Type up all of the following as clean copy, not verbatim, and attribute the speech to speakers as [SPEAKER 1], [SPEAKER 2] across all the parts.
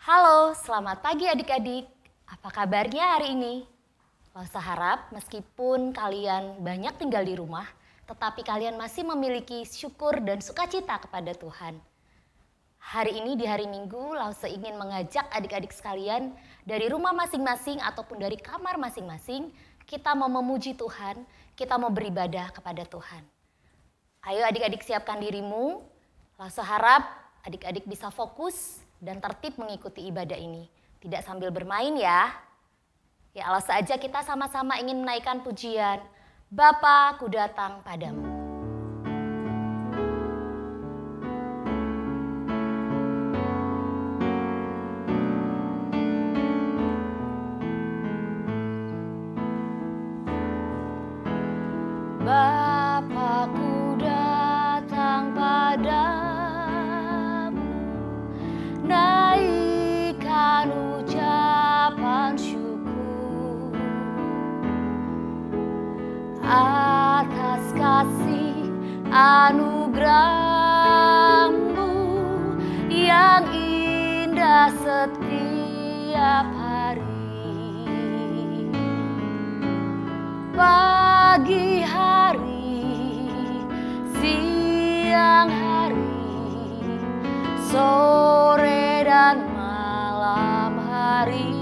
[SPEAKER 1] Halo, selamat pagi adik-adik. Apa kabarnya hari ini? Saya harap meskipun kalian banyak tinggal di rumah, tetapi kalian masih memiliki syukur dan sukacita kepada Tuhan. Hari ini di hari Minggu, Lause ingin mengajak adik-adik sekalian dari rumah masing-masing ataupun dari kamar masing-masing, kita mau memuji Tuhan, kita mau beribadah kepada Tuhan. Ayo adik-adik siapkan dirimu, Lause harap adik-adik bisa fokus dan tertib mengikuti ibadah ini. Tidak sambil bermain ya. Ya Lause aja kita sama-sama ingin menaikkan pujian, Bapa ku datang padamu. Bapa-Ku datang padamu, naikkan ucapan syukur atas kasih anugerah-Mu yang indah setiap hari. Pagi hari, siang hari, sore dan malam hari,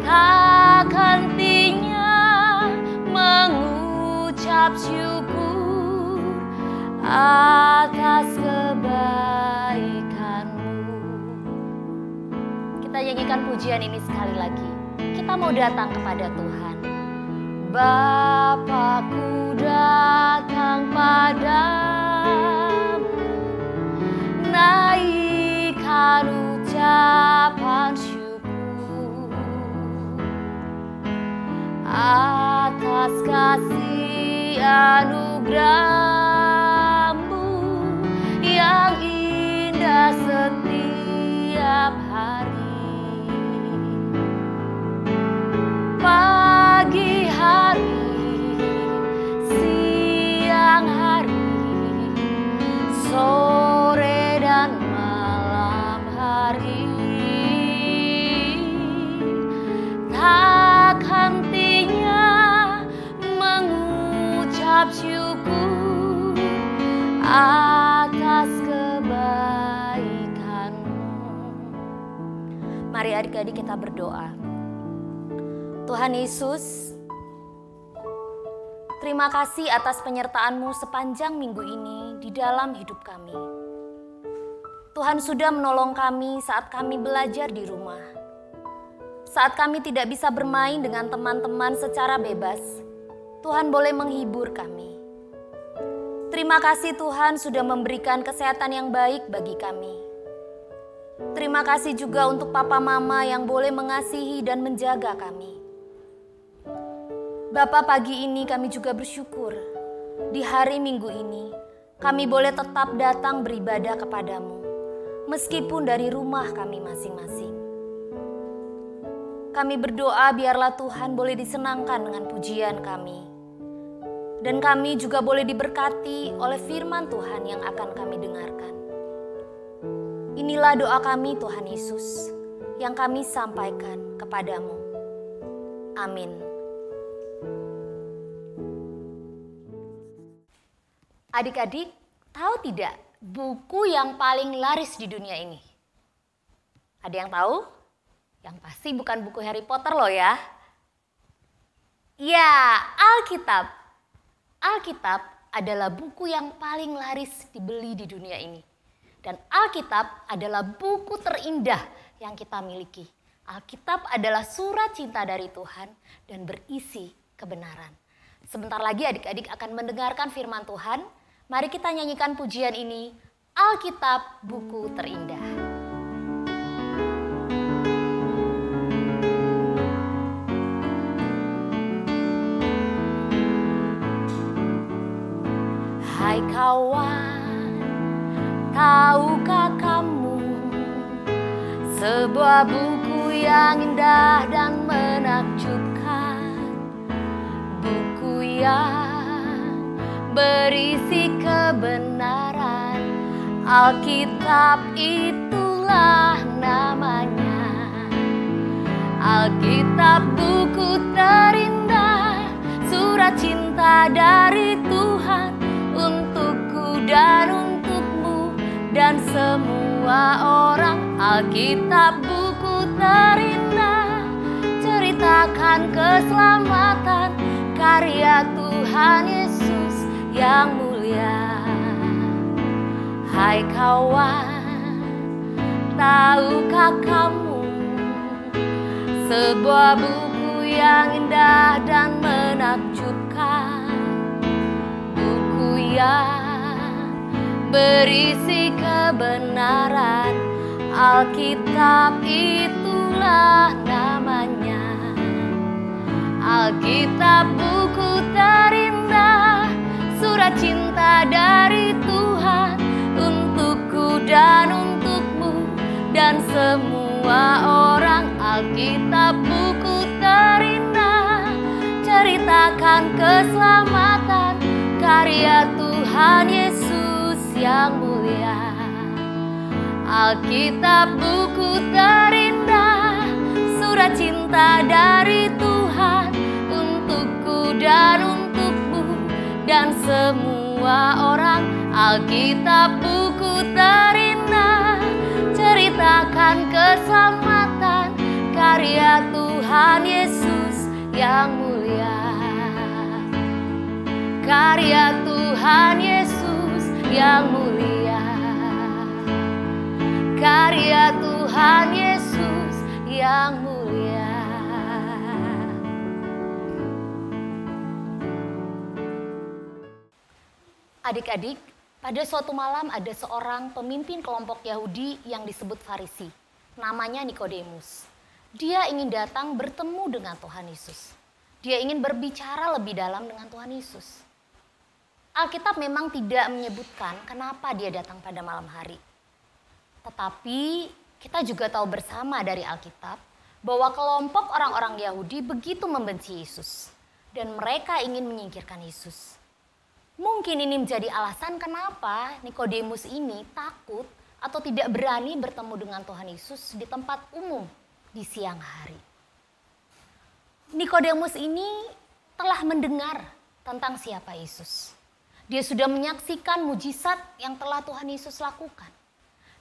[SPEAKER 1] tak hentinya mengucap syukur atas kebaikan-Mu. Kita nyanyikan pujian ini sekali lagi. Kita mau datang kepada Tuhan. Bapa-Ku datang padamu, naikkan ucapan syukur atas kasih anugerah-Mu yang indah setiap hari. Pagi hari, siang hari, sore dan malam hari, tak hentinya mengucap syukur atas kebaikan-Mu. Mari adik-adik kita berdoa. Tuhan Yesus, terima kasih atas penyertaan-Mu sepanjang minggu ini di dalam hidup kami. Tuhan sudah menolong kami saat kami belajar di rumah. Saat kami tidak bisa bermain dengan teman-teman secara bebas, Tuhan boleh menghibur kami. Terima kasih Tuhan sudah memberikan kesehatan yang baik bagi kami. Terima kasih juga untuk papa mama yang boleh mengasihi dan menjaga kami. Bapak, pagi ini kami juga bersyukur di hari Minggu ini kami boleh tetap datang beribadah kepadamu meskipun dari rumah kami masing-masing. Kami berdoa biarlah Tuhan boleh disenangkan dengan pujian kami. Dan kami juga boleh diberkati oleh firman Tuhan yang akan kami dengarkan. Inilah doa kami Tuhan Yesus yang kami sampaikan kepadamu. Amin. Adik-adik, tahu tidak buku yang paling laris di dunia ini? Ada yang tahu? Yang pasti bukan buku Harry Potter loh ya. Ya, Alkitab. Alkitab adalah buku yang paling laris dibeli di dunia ini. Dan Alkitab adalah buku terindah yang kita miliki. Alkitab adalah surat cinta dari Tuhan dan berisi kebenaran. Sebentar lagi adik-adik akan mendengarkan firman Tuhan. Mari kita nyanyikan pujian ini, Alkitab buku terindah. Hai kawan, tahukah kamu sebuah buku yang indah dan menakjubkan, buku yang berisi kebenaran Alkitab itulah namanya. Alkitab buku terindah, surat cinta dari Tuhan untukku dan untukmu dan semua orang. Alkitab buku terindah, ceritakan keselamatan karya Tuhan Yesus yang mulia. Hai kawan, tahukah kamu sebuah buku yang indah dan menakjubkan, buku yang berisi kebenaran. Alkitab itulah namanya. Alkitab buku terindah, surat cinta dari Tuhan untukku dan untukmu dan semua orang. Alkitab buku terindah, ceritakan keselamatan karya Tuhan Yesus yang mulia. Alkitab buku terindah, surat cinta dari Tuhan untukku dan untukmu dan semua orang. Alkitab buku terindah, ceritakan keselamatan karya Tuhan Yesus yang mulia. Karya Tuhan Yesus yang mulia. Karya Tuhan Yesus yang mulia. Adik-adik, pada suatu malam ada seorang pemimpin kelompok Yahudi yang disebut Farisi. Namanya Nikodemus. Dia ingin datang bertemu dengan Tuhan Yesus. Dia ingin berbicara lebih dalam dengan Tuhan Yesus. Alkitab memang tidak menyebutkan kenapa dia datang pada malam hari. Tetapi kita juga tahu bersama dari Alkitab bahwa kelompok orang-orang Yahudi begitu membenci Yesus. Dan mereka ingin menyingkirkan Yesus. Mungkin ini menjadi alasan kenapa Nikodemus ini takut atau tidak berani bertemu dengan Tuhan Yesus di tempat umum di siang hari. Nikodemus ini telah mendengar tentang siapa Yesus. Dia sudah menyaksikan mujizat yang telah Tuhan Yesus lakukan.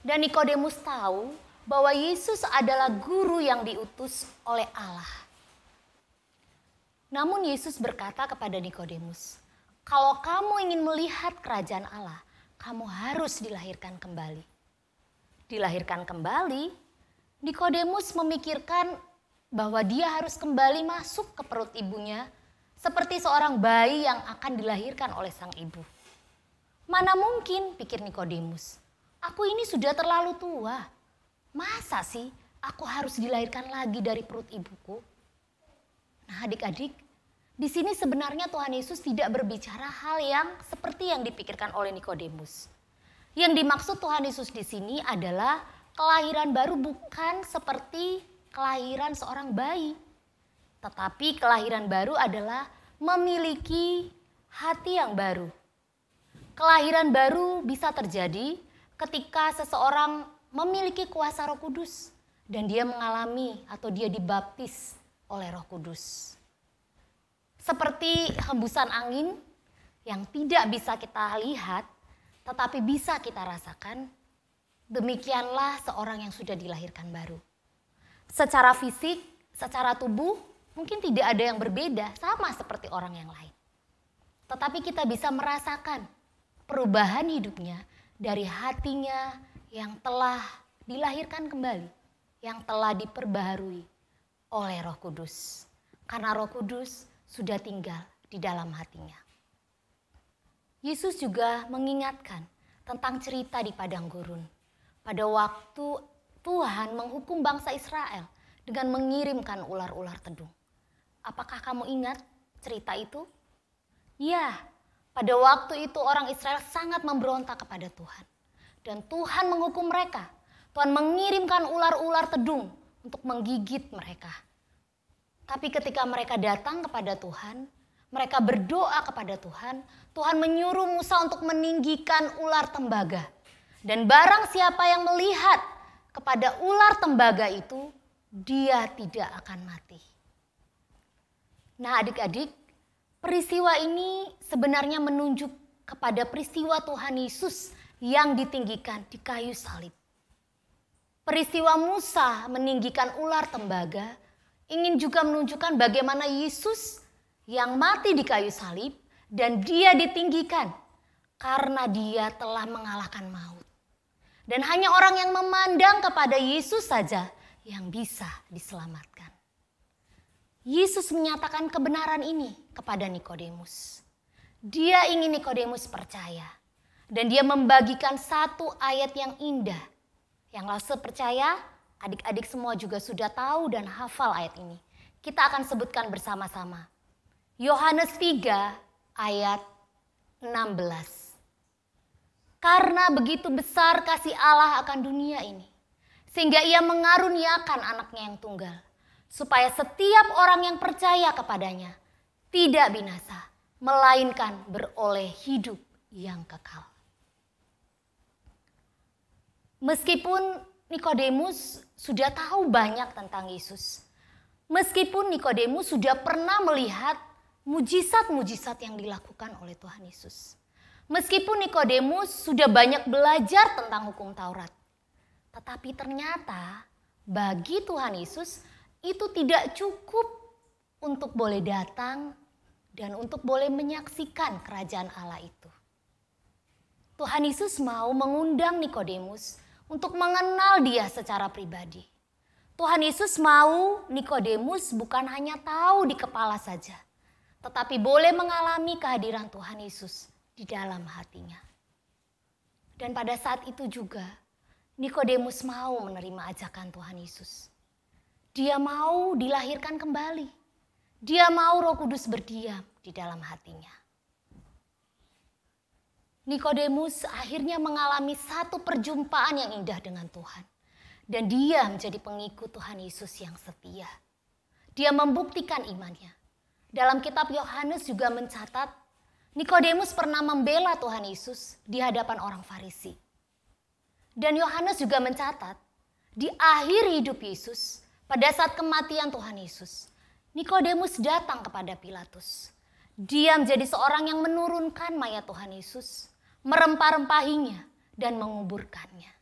[SPEAKER 1] Dan Nikodemus tahu bahwa Yesus adalah guru yang diutus oleh Allah. Namun Yesus berkata kepada Nikodemus, kalau kamu ingin melihat kerajaan Allah, kamu harus dilahirkan kembali. Dilahirkan kembali, Nikodemus memikirkan bahwa dia harus kembali masuk ke perut ibunya seperti seorang bayi yang akan dilahirkan oleh sang ibu. Mana mungkin, pikir Nikodemus, aku ini sudah terlalu tua. Masa sih aku harus dilahirkan lagi dari perut ibuku? Nah adik-adik, di sini sebenarnya Tuhan Yesus tidak berbicara hal yang seperti yang dipikirkan oleh Nikodemus. Yang dimaksud Tuhan Yesus di sini adalah kelahiran baru bukan seperti kelahiran seorang bayi. Tetapi kelahiran baru adalah memiliki hati yang baru. Kelahiran baru bisa terjadi ketika seseorang memiliki kuasa Roh Kudus dan dia mengalami atau dia dibaptis oleh Roh Kudus. Seperti hembusan angin yang tidak bisa kita lihat tetapi bisa kita rasakan, demikianlah seorang yang sudah dilahirkan baru. Secara fisik, secara tubuh mungkin tidak ada yang berbeda, sama seperti orang yang lain. Tetapi kita bisa merasakan perubahan hidupnya dari hatinya yang telah dilahirkan kembali, yang telah diperbaharui oleh Roh Kudus. Karena Roh Kudus sudah tinggal di dalam hatinya. Yesus juga mengingatkan tentang cerita di padang gurun. Pada waktu Tuhan menghukum bangsa Israel dengan mengirimkan ular-ular tedung. Apakah kamu ingat cerita itu? Ya, pada waktu itu orang Israel sangat memberontak kepada Tuhan. Dan Tuhan menghukum mereka. Tuhan mengirimkan ular-ular tedung untuk menggigit mereka. Tapi ketika mereka datang kepada Tuhan, mereka berdoa kepada Tuhan, Tuhan menyuruh Musa untuk meninggikan ular tembaga. Dan barang siapa yang melihat kepada ular tembaga itu, dia tidak akan mati. Nah adik-adik, peristiwa ini sebenarnya menunjuk kepada peristiwa Tuhan Yesus yang ditinggikan di kayu salib. Peristiwa Musa meninggikan ular tembaga ingin juga menunjukkan bagaimana Yesus yang mati di kayu salib dan dia ditinggikan karena dia telah mengalahkan maut. Dan hanya orang yang memandang kepada Yesus saja yang bisa diselamatkan. Yesus menyatakan kebenaran ini kepada Nikodemus. Dia ingin Nikodemus percaya. Dan dia membagikan satu ayat yang indah. Yang Lause percaya, adik-adik semua juga sudah tahu dan hafal ayat ini. Kita akan sebutkan bersama-sama. Yohanes 3 ayat 16. Karena begitu besar kasih Allah akan dunia ini, sehingga ia mengaruniakan anaknya yang tunggal, supaya setiap orang yang percaya kepadanya tidak binasa, melainkan beroleh hidup yang kekal. Meskipun Nikodemus sudah tahu banyak tentang Yesus, meskipun Nikodemus sudah pernah melihat mujizat-mujizat yang dilakukan oleh Tuhan Yesus, meskipun Nikodemus sudah banyak belajar tentang hukum Taurat, tetapi ternyata bagi Tuhan Yesus itu tidak cukup untuk boleh datang dan untuk boleh menyaksikan kerajaan Allah itu. Tuhan Yesus mau mengundang Nikodemus untuk mengenal dia secara pribadi. Tuhan Yesus mau Nikodemus bukan hanya tahu di kepala saja, tetapi boleh mengalami kehadiran Tuhan Yesus di dalam hatinya. Dan pada saat itu juga Nikodemus mau menerima ajakan Tuhan Yesus. Dia mau dilahirkan kembali. Dia mau Roh Kudus berdiam di dalam hatinya. Nikodemus akhirnya mengalami satu perjumpaan yang indah dengan Tuhan. Dan dia menjadi pengikut Tuhan Yesus yang setia. Dia membuktikan imannya. Dalam kitab Yohanes juga mencatat, Nikodemus pernah membela Tuhan Yesus di hadapan orang Farisi. Dan Yohanes juga mencatat, di akhir hidup Yesus, pada saat kematian Tuhan Yesus, Nikodemus datang kepada Pilatus. Dia menjadi seorang yang menurunkan mayat Tuhan Yesus, merempah-rempahinya dan menguburkannya.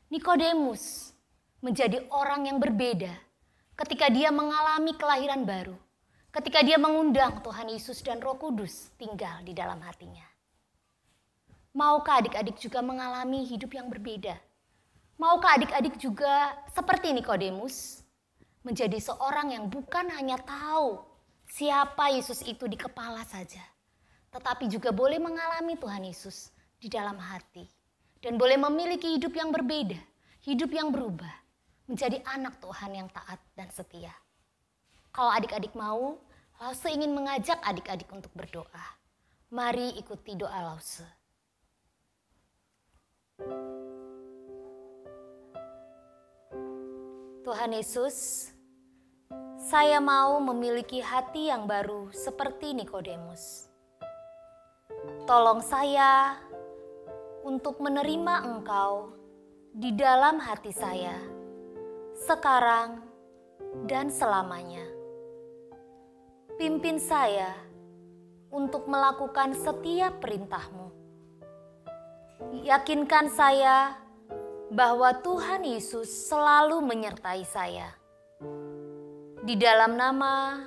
[SPEAKER 1] Nikodemus menjadi orang yang berbeda ketika dia mengalami kelahiran baru, ketika dia mengundang Tuhan Yesus dan Roh Kudus tinggal di dalam hatinya. Maukah adik-adik juga mengalami hidup yang berbeda? Maukah adik-adik juga seperti Nikodemus menjadi seorang yang bukan hanya tahu siapa Yesus itu di kepala saja, tetapi juga boleh mengalami Tuhan Yesus di dalam hati. Dan boleh memiliki hidup yang berbeda, hidup yang berubah, menjadi anak Tuhan yang taat dan setia. Kalau adik-adik mau, Lause ingin mengajak adik-adik untuk berdoa. Mari ikuti doa Lause. Tuhan Yesus, saya mau memiliki hati yang baru seperti Nikodemus. Tolong saya untuk menerima Engkau di dalam hati saya, sekarang dan selamanya. Pimpin saya untuk melakukan setiap perintah-Mu. Yakinkan saya bahwa Tuhan Yesus selalu menyertai saya. Di dalam nama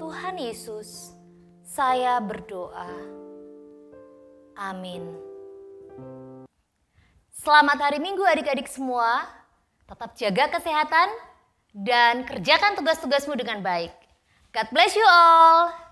[SPEAKER 1] Tuhan Yesus, saya berdoa. Amin. Selamat hari Minggu adik-adik semua. Tetap jaga kesehatan dan kerjakan tugas-tugasmu dengan baik. God bless you all.